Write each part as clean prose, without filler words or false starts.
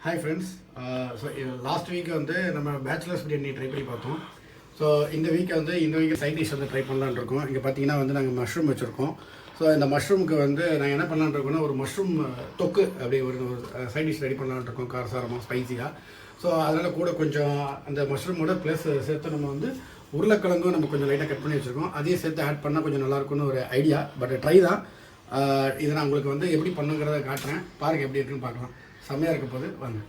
Hi friends. So last week வந்து நம்ம bachelors biryani try பண்ணி பார்த்தோம். ஸோ இந்த வீக் சைட் டிஷ் வந்து ட்ரை பண்ணலான்னு இருக்கோம். இங்கே பார்த்தீங்கன்னா வந்து நாங்கள் மஷ்ரூம் வச்சுருக்கோம். ஸோ இந்த மஷ்ரூமுக்கு வந்து நாங்கள் என்ன பண்ணலான்னு இருக்கோம்னா ஒரு மஷ்ரூம் தொக்கு அப்படி ஒரு சைட் டிஷ் ரெடி பண்ணலான்னு இருக்கோம், காரசாரமாக ஸ்பைஸியாக. ஸோ அதனால் கூட கொஞ்சம் அந்த மஷ்ரூமோட ப்ளஸ் சேர்த்து நம்ம வந்து உருளைக்கிழங்கும் நம்ம கொஞ்சம் லைட்டாக கட் பண்ணி வச்சுருக்கோம். அதையும் சேர்த்து ஆட் பண்ணால் கொஞ்சம் நல்லாயிருக்கும்னு ஒரு ஐடியா. பட் ட்ரை தான். இதை நான் உங்களுக்கு வந்து எப்படி பண்ணுங்கிறத காட்டுறேன், பாருங்கள் எப்படி இருக்குன்னு பார்க்கலாம். செம்மையாக இருக்க போது வாங்க.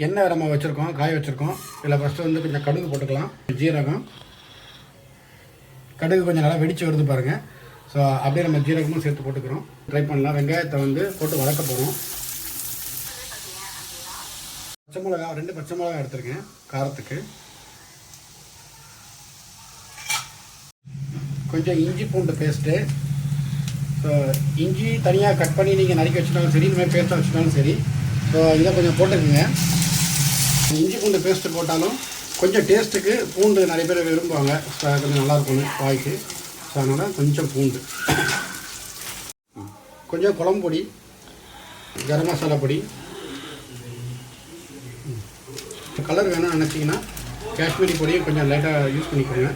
எண்ணெய் நம்ம வச்சுருக்கோம், காய வச்சுருக்கோம். இதில் ஃபஸ்ட்டு வந்து கொஞ்சம் கடுகு போட்டுக்கலாம், ஜீரகம். கடுகு கொஞ்சம் நல்லா வெடித்து வருது பாருங்கள். ஸோ அப்படியே நம்ம ஜீரகமும் சேர்த்து போட்டுக்கிறோம். ட்ரை பண்ணலாம். வெங்காயத்தை வந்து போட்டு வதக்க போகிறோம். பச்சை மிளகா 2 பச்சை மிளகா எடுத்துருக்கேன் காரத்துக்கு. கொஞ்சம் இஞ்சி பூண்டு பேஸ்ட்டு. ஸோ இஞ்சி தனியாக கட் பண்ணி நீங்கள் நறுக்கி வச்சுட்டாலும் சரி, இந்த மாதிரி பேஸ்ட்டாக வச்சுட்டாலும் சரி. ஸோ இதை கொஞ்சம் போட்டுக்குங்க. இஞ்சி பூண்டு பேஸ்ட்டு போட்டாலும் கொஞ்சம் டேஸ்ட்டுக்கு பூண்டு நிறைய பேர் விரும்புவாங்க, கொஞ்சம் நல்லாயிருக்கும் வாய்க்கு. ஸோ அதனால் கொஞ்சம் பூண்டு, கொஞ்சம் குழம்பு பொடி, கரம் மசாலா பொடி. கலர் வேணும்னு நினச்சிங்கன்னா காஷ்மீரி பொடியை கொஞ்சம் லைட்டாக யூஸ் பண்ணிக்கோங்க.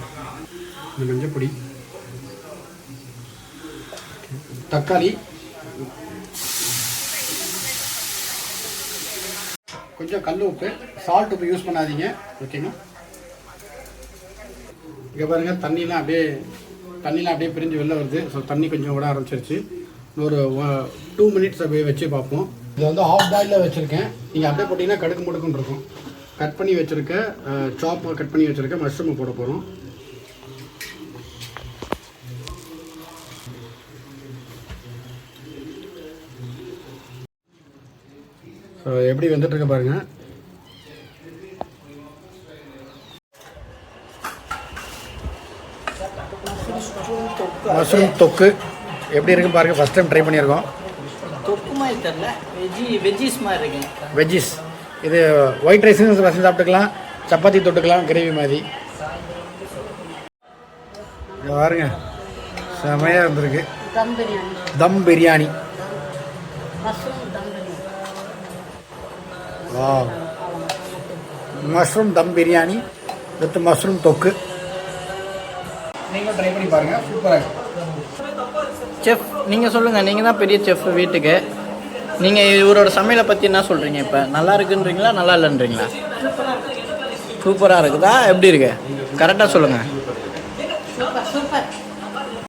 இந்த மஞ்சள் பொடி, தக்காளி, கொஞ்சம் கல் உப்பு, சால்ட் உப்பு யூஸ் பண்ணாதீங்க, ஓகேங்களா? இங்கே பாருங்கள், தண்ணிலாம் அப்படியே பிரிஞ்சு வெளில வருது. ஸோ தண்ணி கொஞ்சம் விட ஆரம்பிச்சிருச்சு. ஒரு 2 மினிட்ஸ் அப்படியே வச்சு பார்ப்போம். இதை வந்து ஆஃப் பாயிலில் வச்சுருக்கேன். நீங்கள் அப்படியே போட்டிங்கன்னா கடுக்கு முடுக்குன்னு இருக்கும். கட் பண்ணி வச்சுருக்க கட் பண்ணி வச்சுருக்க மஷ்ரூமை போட போகிறோம். ஸோ எப்படி வந்துட்டுருக்க பாருங்கள். மஷ்ரூம் தொக்கு எப்படி இருக்குன்னு பாருங்கள். ஃபஸ்ட் டைம் ட்ரை பண்ணியிருக்கோம். தொக்கு மாதிரி தெரியல, வெஜ்ஜீஸ் மாதிரி இருக்குங்க. வெஜ்ஜீஸ் இது ஒயிட் ரைஸும் வசதி சாப்பிட்டுக்கலாம், சப்பாத்தி தொட்டுக்கலாம், கிரேவி மாதிரி. பாருங்க, செமையாக இருந்திருக்கு. தம் பிரியாணி. வா, mushroom them biryani with mushroom தொக்கு. நீங்களும் ட்ரை பண்ணி பாருங்கள், சூப்பராக இருக்கும். செஃப் நீங்கள் சொல்லுங்கள், நீங்கள் தான் பெரிய செஃப் வீட்டுக்கு. நீங்கள் இவரோட சமையலை பற்றி என்ன சொல்கிறீங்க? இப்போ நல்லா இருக்குன்றீங்களா, நல்லா இல்லைன்றீங்களா? சூப்பராக இருக்குதா? எப்படி இருக்கு? கரெக்டாக சொல்லுங்கள். சூப்பர்.